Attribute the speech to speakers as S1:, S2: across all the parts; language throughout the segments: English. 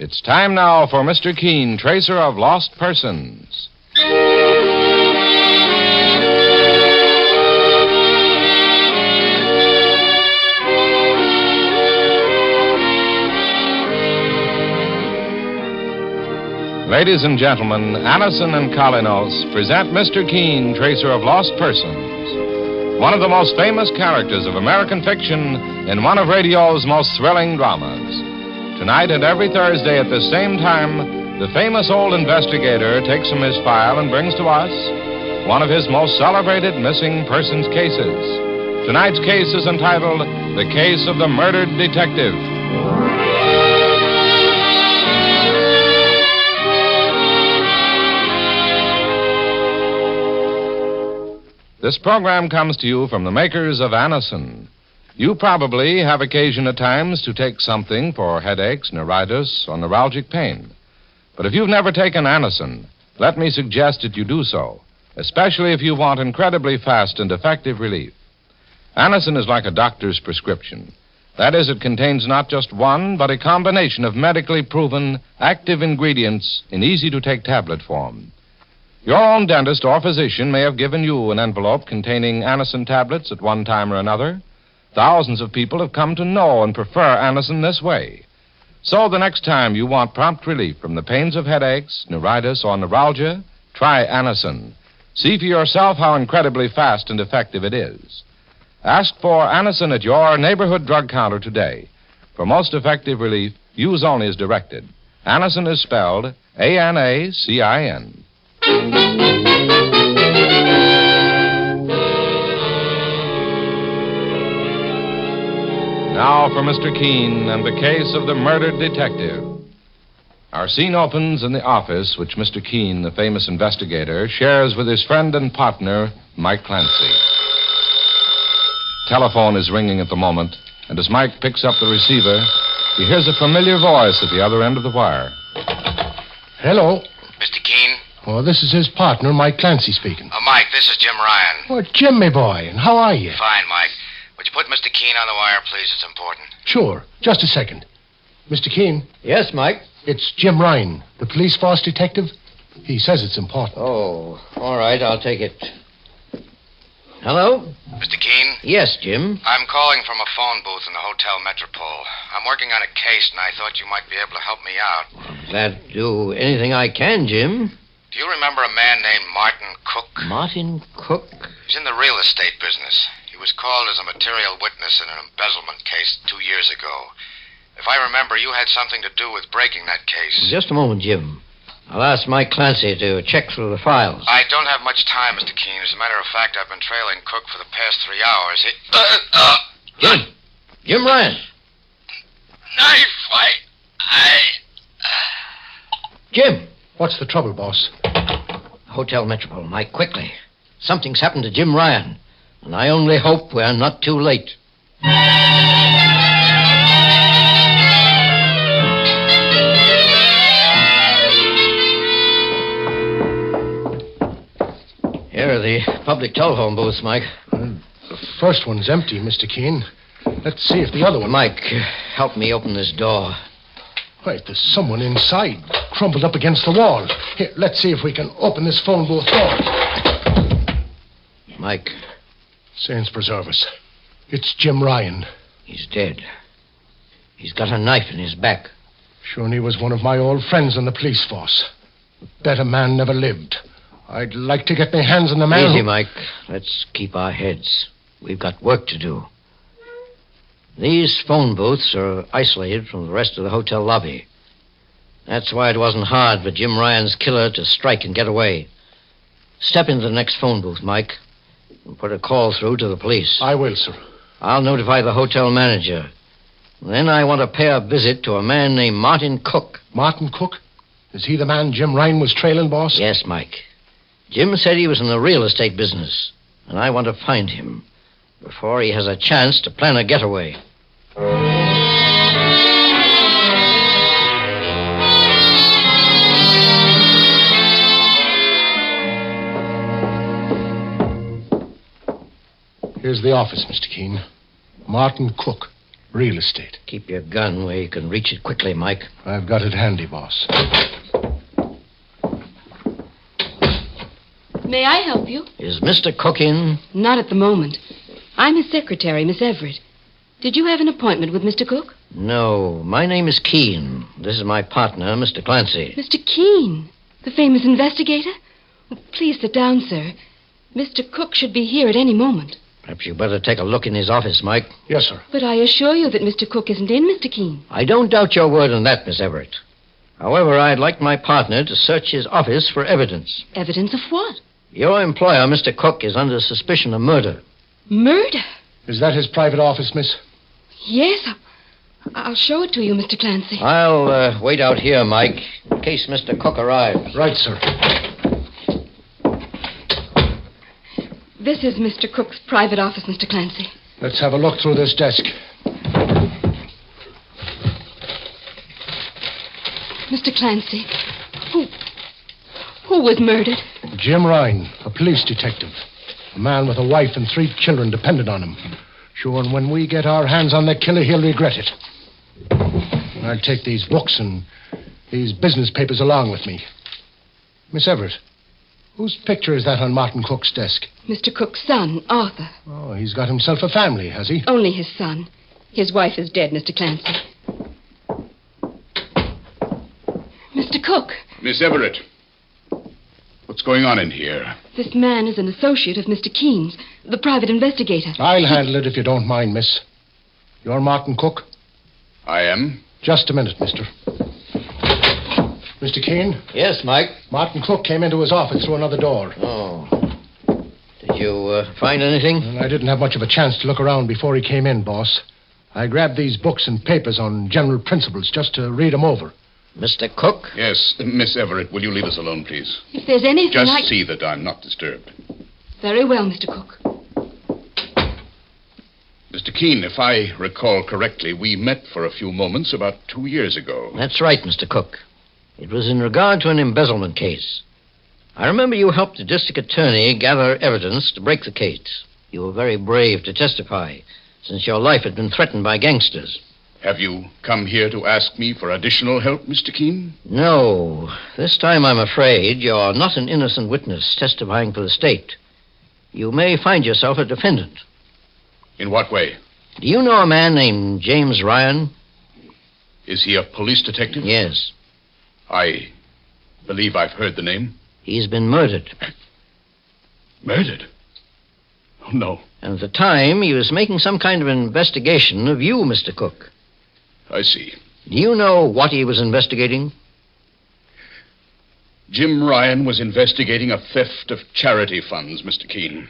S1: It's time now for Mr. Keen, tracer of lost persons. Ladies and gentlemen, Allison and Colinos present Mr. Keen, tracer of lost persons, one of the most famous characters of American fiction in one of radio's most thrilling dramas. Tonight and every Thursday at the same time, the famous old investigator takes from his file and brings to us one of his most celebrated missing persons cases. Tonight's case is entitled The Case of the Murdered Detective. This program comes to you from the makers of Anacin. You probably have occasion at times to take something for headaches, neuritis, or neuralgic pain. But if you've never taken Anacin, let me suggest that you do so, especially if you want incredibly fast and effective relief. Anacin is like a doctor's prescription. That is, it contains not just one, but a combination of medically proven active ingredients in easy-to-take tablet form. Your own dentist or physician may have given you an envelope containing Anacin tablets at one time or another. Thousands of people have come to know and prefer Anacin this way. So the next time you want prompt relief from the pains of headaches, neuritis, or neuralgia, try Anacin. See for yourself how incredibly fast and effective it is. Ask for Anacin at your neighborhood drug counter today. For most effective relief, use only as directed. Anacin is spelled A-N-A-C-I-N. Now for Mr. Keen and the case of the murdered detective. Our scene opens in the office which Mr. Keen, the famous investigator, shares with his friend and partner, Mike Clancy. Telephone is ringing at the moment, and as Mike picks up the receiver, he hears a familiar voice at the other end of the wire.
S2: Hello.
S3: Mr. Keen?
S2: Oh, this is his partner, Mike Clancy speaking.
S3: Mike, this is Jim Ryan.
S2: Oh, Jim, my boy, and how are you?
S3: Fine, Mike. Would you put Mr. Keen on the wire, please? It's important.
S2: Sure. Just a second. Mr. Keen?
S4: Yes, Mike?
S2: It's Jim Ryan, the police force detective. He says it's important.
S4: Oh, all right, I'll take it. Hello?
S3: Mr. Keen?
S4: Yes, Jim.
S3: I'm calling from a phone booth in the Hotel Metropole. I'm working on a case, and I thought you might be able to help me out.
S4: Glad to do anything I can, Jim.
S3: Do you remember a man named Martin Cook?
S4: Martin Cook?
S3: He's in the real estate business. He was called as a material witness in an embezzlement case 2 years ago. If I remember, you had something to do with breaking that case.
S4: Just a moment, Jim. I'll ask Mike Clancy to check through the files.
S3: I don't have much time, Mr. Keen. As a matter of fact, I've been trailing Cook for the past 3 hours.
S4: Jim Ryan.
S3: Knife,
S4: Jim.
S2: What's the trouble, boss?
S4: Hotel Metropole, Mike, quickly. Something's happened to Jim Ryan, and I only hope we're not too late. Here are the public telephone booths, Mike.
S2: The first one's empty, Mr. Keen. Let's see if the other one...
S4: Mike, help me open this door.
S2: Wait, there's someone inside, crumpled up against the wall. Here, let's see if we can open this phone booth door.
S4: Mike.
S2: Saints preserve us. It's Jim Ryan.
S4: He's dead. He's got a knife in his back.
S2: Sure, and he was one of my old friends in the police force. A better man never lived. I'd like to get my hands on the man...
S4: Easy, Mike. Let's keep our heads. We've got work to do. These phone booths are isolated from the rest of the hotel lobby. That's why it wasn't hard for Jim Ryan's killer to strike and get away. Step into the next phone booth, Mike, and put a call through to the police.
S2: I will, sir.
S4: I'll notify the hotel manager. Then I want to pay a visit to a man named Martin Cook.
S2: Martin Cook? Is he the man Jim Ryan was trailing, boss?
S4: Yes, Mike. Jim said he was in the real estate business, and I want to find him before he has a chance to plan a getaway.
S2: Here's the office, Mr. Keen. Martin Cook, real estate.
S4: keep your gun where you can reach it quickly, Mike.
S2: I've got it handy, boss.
S5: May I help you?
S4: Is Mr. Cook in?
S5: Not at the moment. I'm his secretary, Miss Everett. Did you have an appointment with Mr. Cook?
S4: No, my name is Keen. This is my partner, Mr. Clancy.
S5: Mr. Keen, the famous investigator? Please sit down, sir. Mr. Cook should be here at any moment.
S4: Perhaps you better take a look in his office, Mike.
S2: Yes, sir.
S5: But I assure you that Mr. Cook isn't in, Mr. Keen.
S4: I don't doubt your word on that, Miss Everett. However, I'd like my partner to search his office for evidence.
S5: Evidence of what?
S4: Your employer, Mr. Cook, is under suspicion of murder.
S5: Murder?
S2: Is that his private office, miss?
S5: Yes. I'll show it to you, Mr. Clancy.
S4: I'll wait out here, Mike, in case Mr. Cook arrives.
S2: Right, sir.
S5: This is Mr. Cook's private office, Mr. Clancy.
S2: Let's have a look through this desk.
S5: Mr. Clancy, who was murdered?
S2: Jim Ryan, a police detective. A man with a wife and 3 children dependent on him. Sure, and when we get our hands on the killer, he'll regret it. I'll take these books and these business papers along with me. Miss Everett, whose picture is that on Martin Cook's desk?
S5: Mr. Cook's son, Arthur.
S2: Oh, he's got himself a family, has he?
S5: Only his son. His wife is dead, Mr. Clancy. Mr. Cook.
S6: Miss Everett, what's going on in here?
S5: This man is an associate of Mr. Keen's, the private investigator.
S2: I'll handle it if you don't mind, miss. You're Martin Cook?
S6: I am.
S2: Just a minute, mister. Mr. Keen?
S4: Yes, Mike?
S2: Martin Cook came into his office through another door.
S4: Oh. Did you find anything?
S2: Well, I didn't have much of a chance to look around before he came in, boss. I grabbed these books and papers on general principles just to read them over.
S4: Mr. Cook?
S6: Yes, Miss Everett, will you leave us alone, please?
S5: If there's anything
S6: Just see that I'm not disturbed.
S5: Very well, Mr. Cook.
S6: Mr. Keen, if I recall correctly, we met for a few moments about 2 years ago.
S4: That's right, Mr. Cook. It was in regard to an embezzlement case. I remember you helped the district attorney gather evidence to break the case. You were very brave to testify, since your life had been threatened by gangsters.
S6: Have you come here to ask me for additional help, Mr. Keen?
S4: No. This time, I'm afraid, you're not an innocent witness testifying for the state. You may find yourself a defendant.
S6: In what way?
S4: Do you know a man named James Ryan?
S6: Is he a police detective?
S4: Yes.
S6: I believe I've heard the name.
S4: He's been murdered.
S6: Murdered? Oh, no.
S4: And at the time, he was making some kind of investigation of you, Mr. Cook.
S6: I see.
S4: Do you know what he was investigating?
S6: Jim Ryan was investigating a theft of charity funds, Mr. Keen.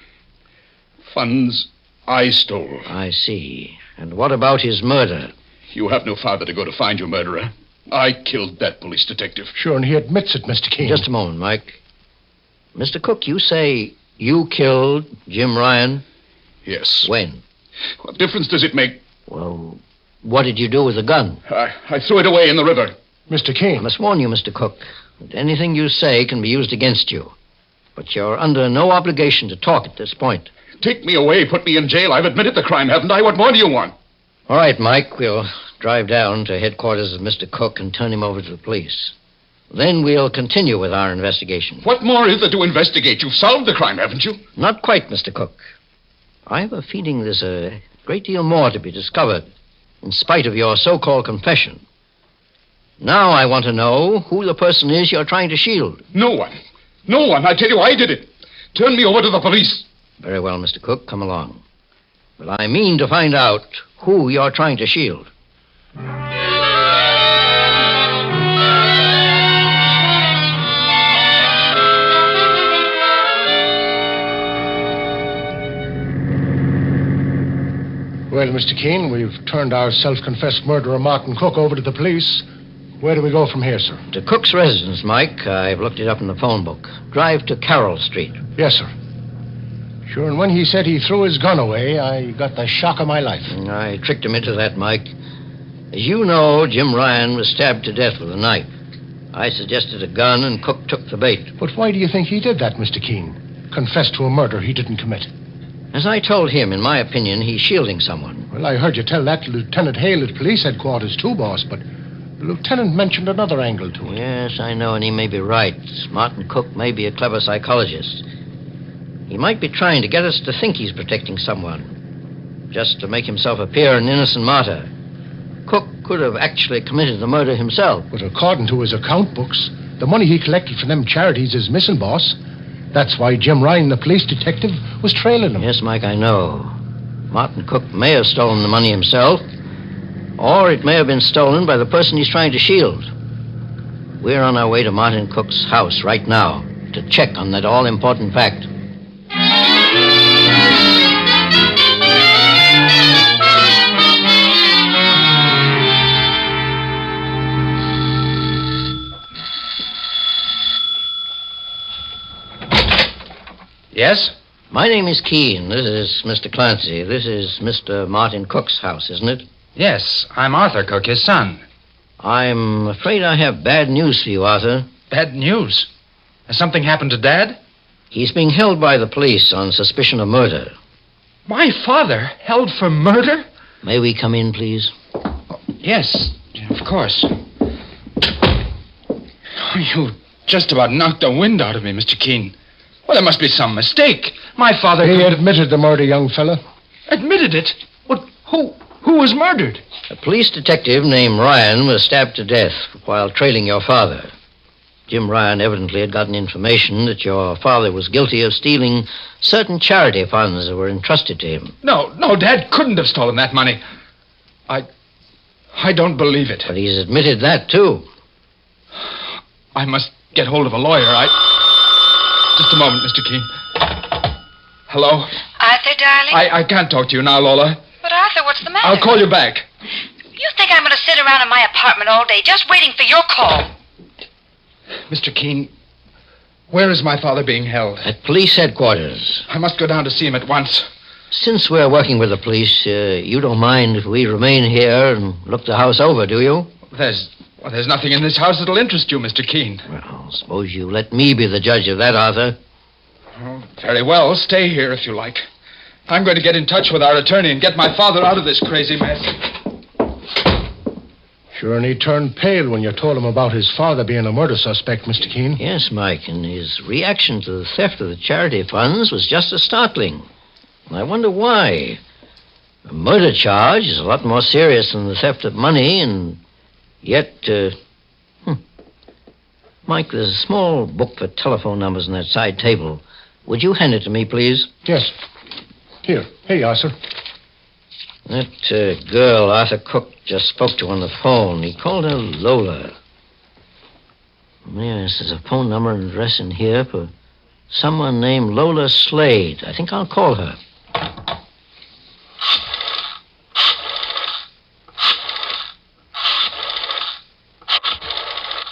S6: Funds I stole.
S4: I see. And what about his murder?
S6: You have no farther to go to find your murderer. I killed that police detective.
S2: Sure, and he admits it, Mr. Keen.
S4: Just a moment, Mike. Mr. Cook, you say you killed Jim Ryan?
S6: Yes.
S4: When?
S6: What difference does it make?
S4: Well, what did you do with the gun?
S6: I threw it away in the river.
S2: Mr.
S4: I
S2: Keen.
S4: must warn you, Mr. Cook, that anything you say can be used against you. But you're under no obligation to talk at this point.
S6: Take me away, put me in jail. I've admitted the crime, haven't I? What more do you want?
S4: All right, Mike, we'll drive down to headquarters of Mr. Cook and turn him over to the police. Then we'll continue with our investigation.
S6: What more is there to investigate? You've solved the crime, haven't you?
S4: Not quite, Mr. Cook. I have a feeling there's a great deal more to be discovered, in spite of your so-called confession. Now I want to know who the person is you're trying to shield.
S6: No one. No one. I tell you, I did it. Turn me over to the police.
S4: Very well, Mr. Cook, come along. But I mean to find out who you're trying to shield.
S2: Well, Mr. Keen, we've turned our self-confessed murderer, Martin Cook, over to the police. Where do we go from here, sir?
S4: To Cook's residence, Mike. I've looked it up in the phone book. Drive to Carroll Street.
S2: Yes, sir. Sure, and when he said he threw his gun away, I got the shock of my life.
S4: I tricked him into that, Mike. As you know, Jim Ryan was stabbed to death with a knife. I suggested a gun, and Cook took the bait.
S2: But why do you think he did that, Mr. Keen? Confessed to a murder he didn't commit.
S4: As I told him, in my opinion, he's shielding someone.
S2: Well, I heard you tell that to Lieutenant Hale at police headquarters, too, boss, but the lieutenant mentioned another angle to it.
S4: Yes, I know, and he may be right. Martin Cook may be a clever psychologist. He might be trying to get us to think he's protecting someone, just to make himself appear an innocent martyr. Cook could have actually committed the murder himself.
S2: But according to his account books, the money he collected from them charities is missing, boss. That's why Jim Ryan, the police detective, was trailing him.
S4: Yes, Mike, I know. Martin Cook may have stolen the money himself, or it may have been stolen by the person he's trying to shield. We're on our way to Martin Cook's house right now to check on that all-important fact.
S7: Yes?
S4: My name is Keen. This is Mr. Clancy. This is Mr. Martin Cook's house, isn't it?
S7: Yes, I'm Arthur Cook, his son.
S4: I'm afraid I have bad news for you, Arthur.
S7: Bad news? Has something happened to Dad?
S4: He's being held by the police on suspicion of murder.
S7: My father held for murder?
S4: May we come in, please?
S7: Yes, of course. Oh, you just about knocked the wind out of me, Mr. Keen. Well, there must be some mistake. My father...
S2: He admitted the murder, young fella.
S7: Admitted it? What? Who was murdered?
S4: A police detective named Ryan was stabbed to death while trailing your father. Jim Ryan evidently had gotten information that your father was guilty of stealing certain charity funds that were entrusted to him.
S7: No, Dad couldn't have stolen that money. I don't believe it.
S4: But he's admitted that, too.
S7: I must get hold of a lawyer. Just a moment, Mr. Keen. Hello?
S8: Arthur, darling?
S7: I can't talk to you now, Lola.
S8: But, Arthur, what's the matter?
S7: I'll call you back.
S8: You think I'm going to sit around in my apartment all day just waiting for your call?
S7: Mr. Keen, where is my father being held?
S4: At police headquarters.
S7: I must go down to see him at once.
S4: Since we're working with the police, you don't mind if we remain here and look the house over, do you?
S7: There's nothing in this house that'll interest you, Mr. Keen.
S4: Well, suppose you let me be the judge of that, Arthur.
S7: Oh, very well. Stay here if you like. I'm going to get in touch with our attorney and get my father out of this crazy mess.
S2: Sure, and he turned pale when you told him about his father being a murder suspect, Mr. Keen.
S4: Yes, Mike, and his reaction to the theft of the charity funds was just as startling. And I wonder why. A murder charge is a lot more serious than the theft of money, and yet, Mike, there's a small book for telephone numbers on that side table. Would you hand it to me, please?
S2: Yes. Here you are, sir.
S4: That girl Arthur Cook just spoke to on the phone, he called her Lola. Yes, there's a phone number and address in here for someone named Lola Slade. I think I'll call her.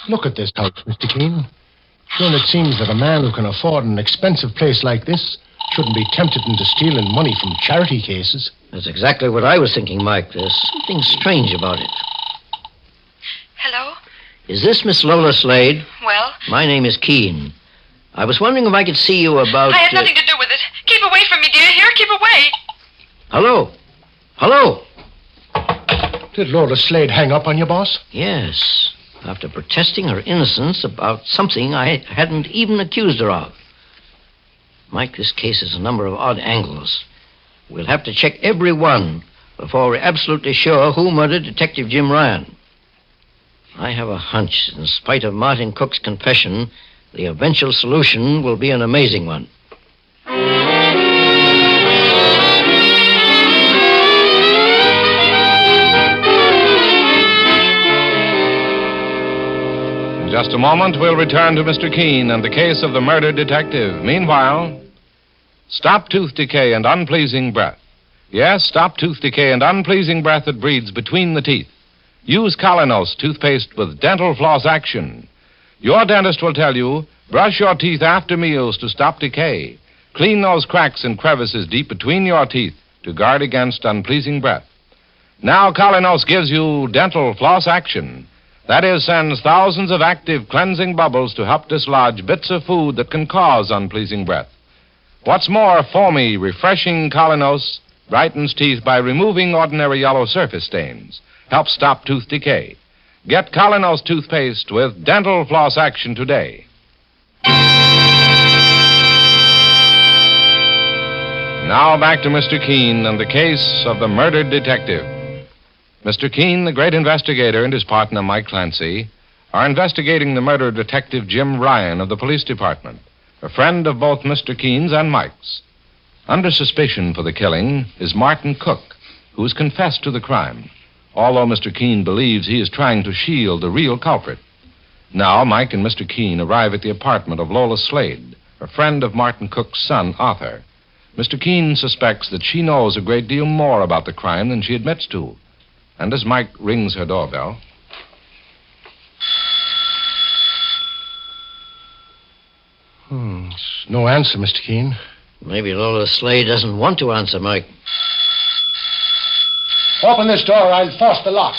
S2: Look at this house, Mr. Keen. Sure, it seems that a man who can afford an expensive place like this shouldn't be tempted into stealing money from charity cases.
S4: That's exactly what I was thinking, Mike. There's something strange about it.
S8: Hello?
S4: Is this Miss Lola Slade?
S8: Well?
S4: My name is Keen. I was wondering if I could see you about...
S8: I have nothing to do with it. Keep away from me, dear. Here, keep away.
S4: Hello? Hello?
S2: Did Lola Slade hang up on you, boss?
S4: Yes. After protesting her innocence about something I hadn't even accused her of. Mike, this case has a number of odd angles. We'll have to check every one before we're absolutely sure who murdered Detective Jim Ryan. I have a hunch, in spite of Martin Cook's confession, the eventual solution will be an amazing one.
S1: In just a moment, we'll return to Mr. Keen and the case of the murdered detective. Meanwhile, stop tooth decay and unpleasing breath. Yes, stop tooth decay and unpleasing breath that breeds between the teeth. Use Colinos toothpaste with dental floss action. Your dentist will tell you, brush your teeth after meals to stop decay. Clean those cracks and crevices deep between your teeth to guard against unpleasing breath. Now Colinos gives you dental floss action. That is, sends thousands of active cleansing bubbles to help dislodge bits of food that can cause unpleasing breath. What's more, foamy, refreshing Colinos brightens teeth by removing ordinary yellow surface stains, helps stop tooth decay. Get Colinos toothpaste with dental floss action today. Now back to Mr. Keen and the case of the murdered detective. Mr. Keen, the great investigator, and his partner, Mike Clancy, are investigating the murder of Detective Jim Ryan of the police department, a friend of both Mr. Keen's and Mike's. Under suspicion for the killing is Martin Cook, who's confessed to the crime, although Mr. Keen believes he is trying to shield the real culprit. Now, Mike and Mr. Keen arrive at the apartment of Lola Slade, a friend of Martin Cook's son, Arthur. Mr. Keen suspects that she knows a great deal more about the crime than she admits to. And as Mike rings her doorbell...
S2: No answer, Mr. Keen.
S4: Maybe Lola Slade doesn't want to answer, Mike.
S2: Open this door, I'll force the lock.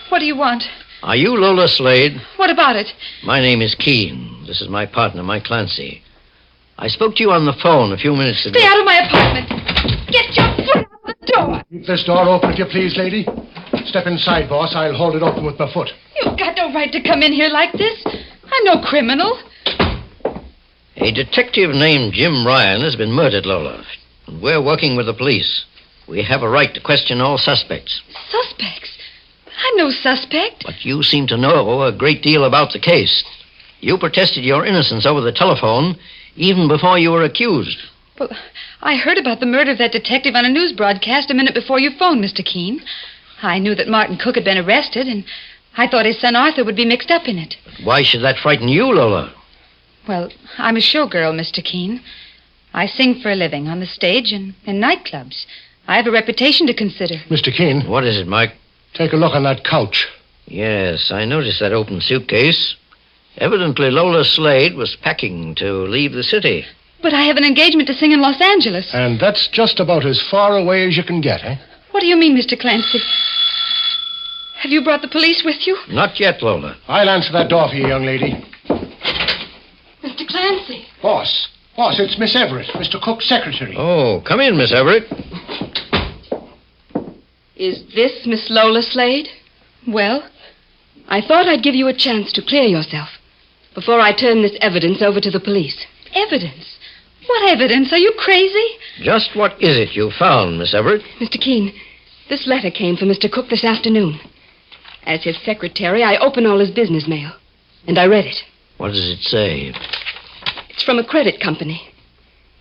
S9: What do you want?
S4: Are you Lola Slade?
S9: What about it?
S4: My name is Keen. This is my partner, Mike Clancy. I spoke to you on the phone a few minutes ago.
S9: Stay out of my apartment. Get your foot out the door.
S2: Keep this door open, if you please, lady. Step inside, boss. I'll hold it open with my foot.
S9: You've got no right to come in here like this. I'm no criminal.
S4: A detective named Jim Ryan has been murdered, Lola. And we're working with the police. We have a right to question all suspects.
S9: Suspects? I'm no suspect.
S4: But you seem to know a great deal about the case. You protested your innocence over the telephone even before you were accused.
S9: Well, I heard about the murder of that detective on a news broadcast a minute before you phoned, Mr. Keen. I knew that Martin Cook had been arrested, and I thought his son Arthur would be mixed up in it.
S4: But why should that frighten you, Lola?
S9: Well, I'm a showgirl, Mr. Keen. I sing for a living on the stage and in nightclubs. I have a reputation to consider.
S2: Mr. Keen.
S4: What is it, Mike?
S2: Take a look on that couch.
S4: Yes, I noticed that open suitcase. Evidently, Lola Slade was packing to leave the city.
S9: But I have an engagement to sing in Los Angeles.
S2: And that's just about as far away as you can get, eh?
S9: What do you mean, Mr. Clancy? Have you brought the police with you?
S4: Not yet, Lola.
S2: I'll answer that door for you, young lady.
S9: Mr. Clancy.
S2: Boss, it's Miss Everett, Mr. Cook's secretary.
S4: Oh, come in, Miss Everett.
S5: Is this Miss Lola Slade?
S9: Well?
S5: I thought I'd give you a chance to clear yourself before I turn this evidence over to the police.
S9: Evidence? What evidence? Are you crazy?
S4: Just what is it you found, Miss Everett?
S5: Mr. Keen, this letter came from Mr. Cook this afternoon. As his secretary, I opened all his business mail, and I read it.
S4: What does it say?
S5: It's from a credit company.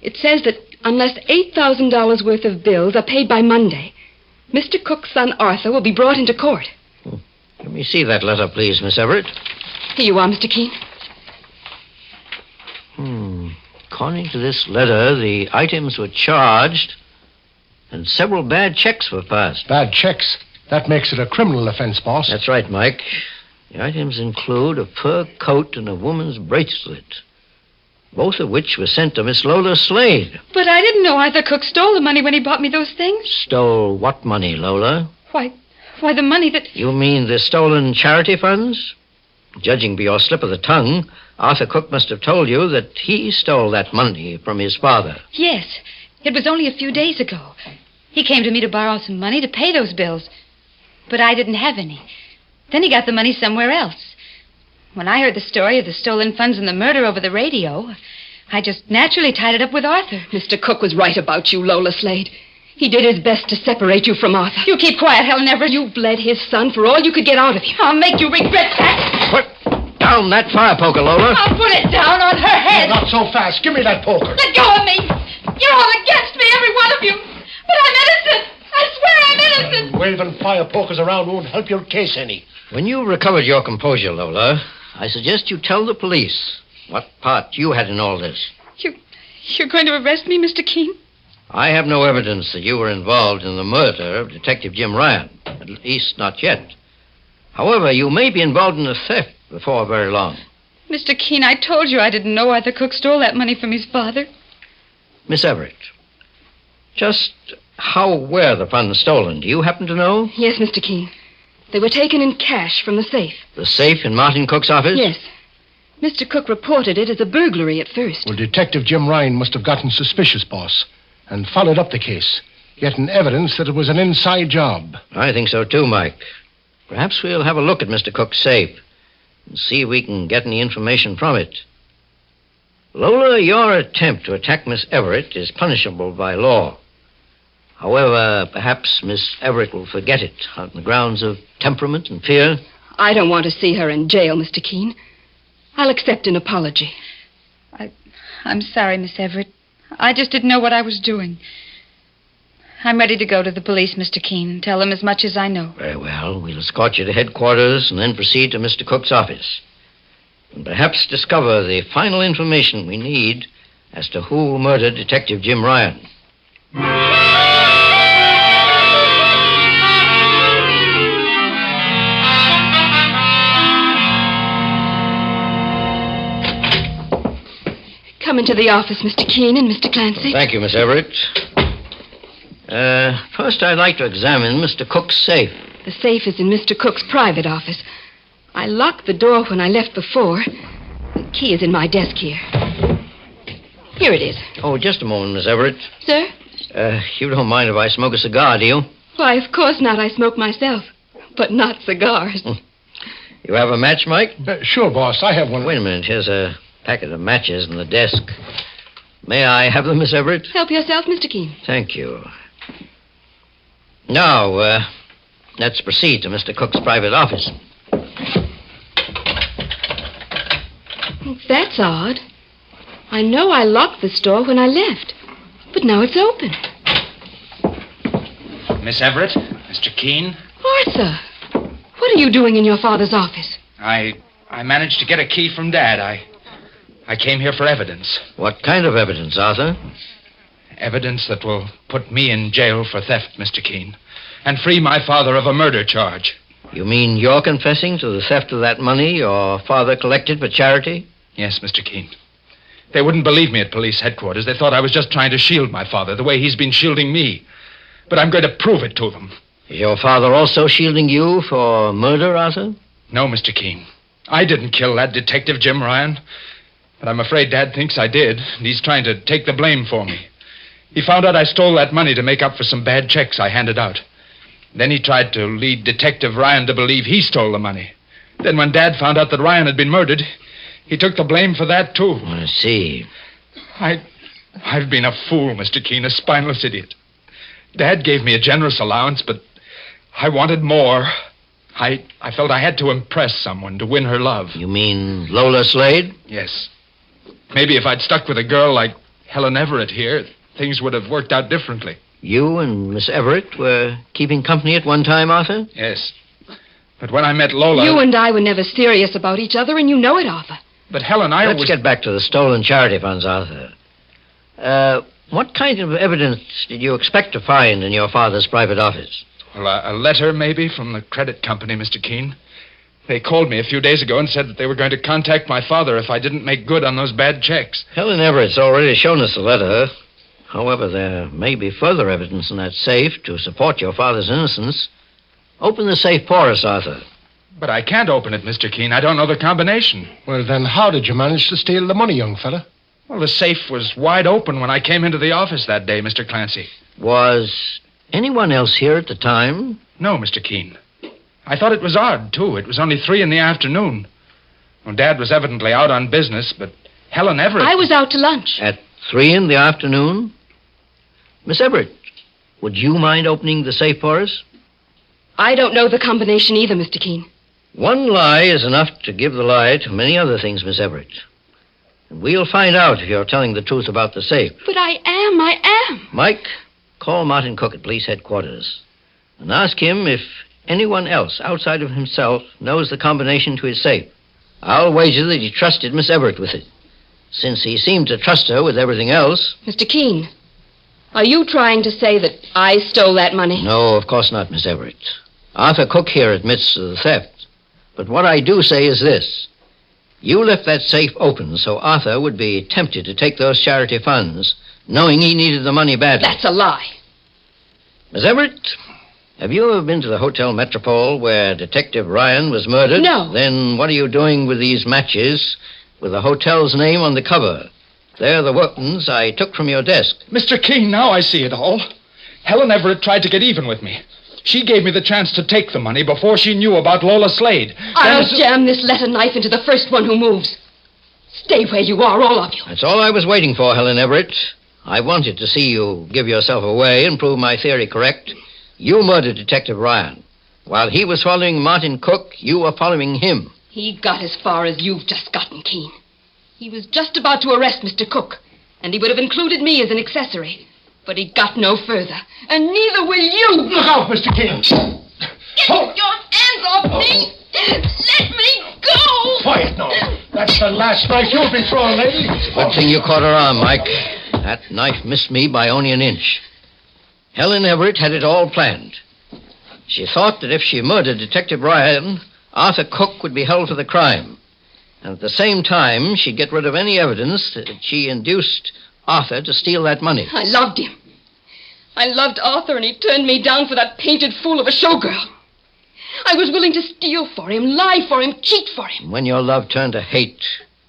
S5: It says that unless $8,000 worth of bills are paid by Monday, Mr. Cook's son Arthur will be brought into court.
S4: Let me see that letter, please, Miss Everett.
S5: Here you are, Mr. Keen.
S4: According to this letter, the items were charged and several bad checks were passed.
S2: Bad checks? That makes it a criminal offense, boss.
S4: That's right, Mike. The items include a fur coat and a woman's bracelet, both of which were sent to Miss Lola Slade.
S9: But I didn't know Arthur Cook stole the money when he bought me those things.
S4: Stole what money, Lola?
S9: Why, the money that...
S4: You mean the stolen charity funds? Judging by your slip of the tongue, Arthur Cook must have told you that he stole that money from his father.
S9: Yes. It was only a few days ago. He came to me to borrow some money to pay those bills. But I didn't have any. Then he got the money somewhere else. When I heard the story of the stolen funds and the murder over the radio, I just naturally tied it up with Arthur.
S5: Mr. Cook was right about you, Lola Slade. He did his best to separate you from Arthur.
S9: You keep quiet, Helen Everett.
S5: You bled his son for all you could get out of him.
S9: I'll make you regret that.
S4: Put down that fire poker, Lola.
S9: I'll put it down on her head.
S2: Not so fast. Give me that poker.
S9: Let go of me. You're all against me, every one of you. But I'm innocent. I swear I'm innocent.
S2: Waving fire pokers around won't help your case any.
S4: When you recovered your composure, Lola, I suggest you tell the police what part you had in all this.
S9: You're going to arrest me, Mr. Keen?
S4: I have no evidence that you were involved in the murder of Detective Jim Ryan. At least not yet. However, you may be involved in a theft before very long.
S9: Mr. Keen, I told you I didn't know Arthur Cook stole that money from his father.
S4: Miss Everett, just how were the funds stolen? Do you happen to know?
S5: Yes, Mr. Keen. They were taken in cash from the safe.
S4: The safe in Martin Cook's office?
S5: Yes. Mr. Cook reported it as a burglary at first.
S2: Well, Detective Jim Ryan must have gotten suspicious, boss, and followed up the case, getting evidence that it was an inside job.
S4: I think so, too, Mike. Perhaps we'll have a look at Mr. Cook's safe and see if we can get any information from it. Lola, your attempt to attack Miss Everett is punishable by law. However, perhaps Miss Everett will forget it on the grounds of temperament and fear.
S5: I don't want to see her in jail, Mr. Keen. I'll accept an apology.
S9: I'm sorry, Miss Everett. I just didn't know what I was doing. I'm ready to go to the police, Mr. Keen, and tell them as much as I know.
S4: Very well. We'll escort you to headquarters and then proceed to Mr. Cook's office. And perhaps discover the final information we need as to who murdered Detective Jim Ryan.
S5: Come into the office, Mr. Keen and Mr. Clancy.
S4: Thank you, Miss Everett. First, I'd like to examine Mr. Cook's safe.
S5: The safe is in Mr. Cook's private office. I locked the door when I left before. The key is in my desk here. Here it is.
S4: Oh, just a moment, Miss Everett.
S5: Sir?
S4: You don't mind if I smoke a cigar, do you?
S5: Why, of course not. I smoke myself. But not cigars.
S4: You have a match, Mike?
S2: Sure, boss. I have one.
S4: Wait a minute. Here's a packet of matches in the desk. May I have them, Miss Everett?
S5: Help yourself, Mr. Keen.
S4: Thank you. Now, let's proceed to Mr. Cook's private office.
S5: That's odd. I know I locked this door when I left, but now it's open.
S10: Miss Everett, Mr. Keen.
S5: Arthur, what are you doing in your father's office?
S10: I managed to get a key from Dad. I came here for evidence.
S4: What kind of evidence, Arthur?
S10: Evidence that will put me in jail for theft, Mr. Keen, and free my father of a murder charge.
S4: You mean you're confessing to the theft of that money your father collected for charity?
S10: Yes, Mr. Keen. They wouldn't believe me at police headquarters. They thought I was just trying to shield my father, the way he's been shielding me. But I'm going to prove it to them.
S4: Is your father also shielding you for murder, Arthur?
S10: No, Mr. Keen. I didn't kill that Detective Jim Ryan. But I'm afraid Dad thinks I did, and he's trying to take the blame for me. He found out I stole that money to make up for some bad checks I handed out. Then he tried to lead Detective Ryan to believe he stole the money. Then when Dad found out that Ryan had been murdered, he took the blame for that, too.
S4: I see.
S10: I've been a fool, Mr. Keen, a spineless idiot. Dad gave me a generous allowance, but I wanted more. I felt I had to impress someone to win her love.
S4: You mean Lola Slade?
S10: Yes. Maybe if I'd stuck with a girl like Helen Everett here, things would have worked out differently.
S4: You and Miss Everett were keeping company at one time, Arthur?
S10: Yes. But when I met Lola...
S5: You and I were never serious about each other, and you know it, Arthur.
S10: But Helen,
S4: Let's get back to the stolen charity funds, Arthur. What kind of evidence did you expect to find in your father's private office?
S10: Well, a letter, maybe, from the credit company, Mr. Keen. They called me a few days ago and said that they were going to contact my father if I didn't make good on those bad checks.
S4: Helen Everett's already shown us the letter. However, there may be further evidence in that safe to support your father's innocence. Open the safe for us, Arthur.
S10: But I can't open it, Mr. Keen. I don't know the combination.
S2: Well, then how did you manage to steal the money, young fella?
S10: Well, the safe was wide open when I came into the office that day, Mr. Clancy.
S4: Was anyone else here at the time?
S10: No, Mr. Keen. I thought it was odd, too. It was only 3 p.m. Well, Dad was evidently out on business, but Helen Everett...
S5: I was out to lunch.
S4: At 3 p.m? Miss Everett, would you mind opening the safe for us?
S5: I don't know the combination either, Mr. Keen.
S4: One lie is enough to give the lie to many other things, Miss Everett. And we'll find out if you're telling the truth about the safe.
S5: But I am.
S4: Mike, call Martin Cook at police headquarters and ask him if anyone else outside of himself knows the combination to his safe. I'll wager that he trusted Miss Everett with it, since he seemed to trust her with everything else.
S5: Mr. Keen, are you trying to say that I stole that money?
S4: No, of course not, Miss Everett. Arthur Cook here admits to the theft. But what I do say is this. You left that safe open so Arthur would be tempted to take those charity funds, knowing he needed the money badly.
S5: That's a lie.
S4: Miss Everett, have you ever been to the Hotel Metropole where Detective Ryan was murdered?
S5: No.
S4: Then what are you doing with these matches with the hotel's name on the cover. They're the weapons I took from your desk.
S10: Mr. Keen, now I see it all. Helen Everett tried to get even with me. She gave me the chance to take the money before she knew about Lola Slade.
S5: I'll jam this letter knife into the first one who moves. Stay where you are, all of you.
S4: That's all I was waiting for, Helen Everett. I wanted to see you give yourself away and prove my theory correct. You murdered Detective Ryan. While he was following Martin Cook, you were following him.
S5: He got as far as you've just gotten, Keen. He was just about to arrest Mr. Cook, and he would have included me as an accessory. But he got no further, and neither will you.
S2: Look out, Mr. Keen.
S5: Get your hands off me. Let me go.
S2: Quiet now. That's the last knife you'll be throwing, lady.
S4: Good thing you caught her arm, Mike. That knife missed me by only an inch. Helen Everett had it all planned. She thought that if she murdered Detective Ryan, Arthur Cook would be held for the crime. And at the same time, she'd get rid of any evidence that she induced Arthur to steal that money.
S5: I loved him. I loved Arthur, and he turned me down for that painted fool of a showgirl. I was willing to steal for him, lie for him, cheat for him.
S4: When your love turned to hate,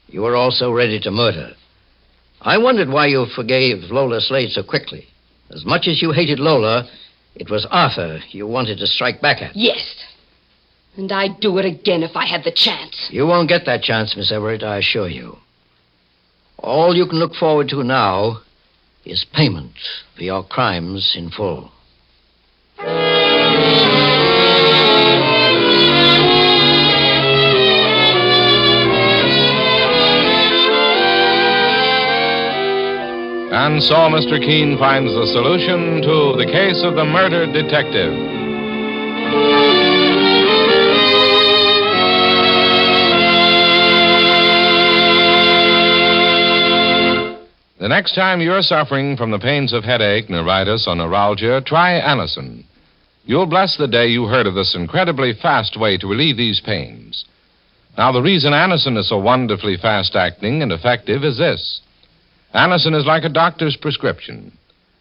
S4: you were also ready to murder. I wondered why you forgave Lola Slade so quickly. As much as you hated Lola, it was Arthur you wanted to strike back at.
S5: Yes. And I'd do it again if I had the chance.
S4: You won't get that chance, Miss Everett, I assure you. All you can look forward to now is payment for your crimes in full.
S1: And so Mr. Keen finds the solution to the case of the murdered detective. The next time you're suffering from the pains of headache, neuritis, or neuralgia, try Anacin. You'll bless the day you heard of this incredibly fast way to relieve these pains. Now, the reason Anacin is so wonderfully fast-acting and effective is this. Anacin is like a doctor's prescription.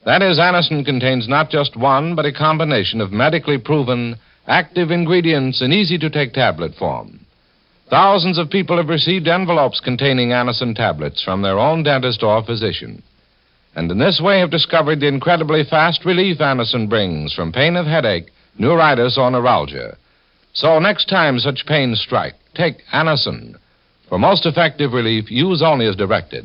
S1: That is, Anacin contains not just one, but a combination of medically proven, active ingredients in easy-to-take tablet form. Thousands of people have received envelopes containing Anacin tablets from their own dentist or physician, and in this way have discovered the incredibly fast relief Anacin brings from pain of headache, neuritis, or neuralgia. So next time such pains strike, take Anacin. For most effective relief, use only as directed.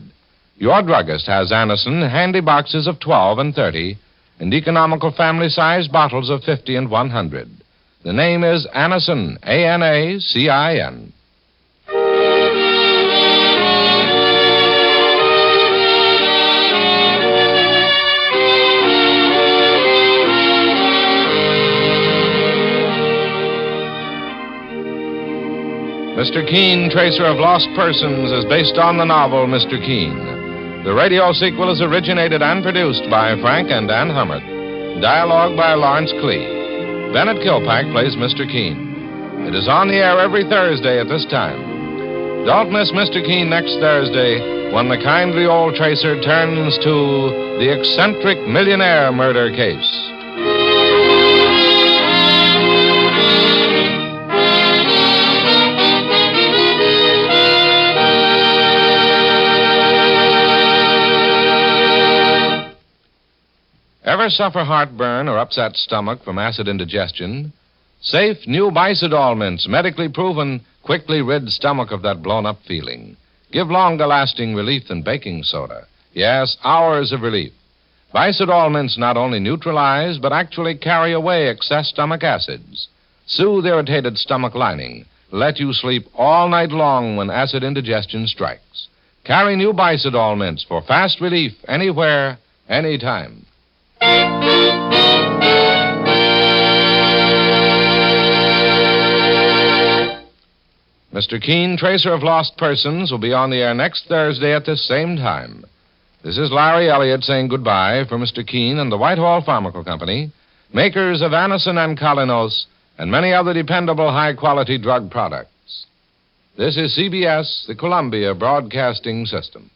S1: Your druggist has Anacin handy boxes of 12 and 30 and economical family-sized bottles of 50 and 100. The name is Anacin, A-N-A-C-I-N. Mr. Keen, Tracer of Lost Persons, is based on the novel Mr. Keen. The radio sequel is originated and produced by Frank and Ann Hummert. Dialogue by Lawrence Klee. Bennett Kilpack plays Mr. Keen. It is on the air every Thursday at this time. Don't miss Mr. Keen next Thursday when the kindly old tracer turns to the eccentric millionaire murder case. Ever suffer heartburn or upset stomach from acid indigestion? Safe new Bicidol mints, medically proven, quickly rid stomach of that blown-up feeling. Give longer-lasting relief than baking soda. Yes, hours of relief. Bicidol mints not only neutralize, but actually carry away excess stomach acids. Soothe irritated stomach lining. Let you sleep all night long when acid indigestion strikes. Carry new Bicidol mints for fast relief anywhere, anytime. Mr. Keen, Tracer of Lost Persons, will be on the air next Thursday at this same time. This is Larry Elliott saying goodbye for Mr. Keen and the Whitehall Pharmaceutical Company, makers of Anacin and Colinos and many other dependable high-quality drug products. This is CBS, the Columbia Broadcasting System.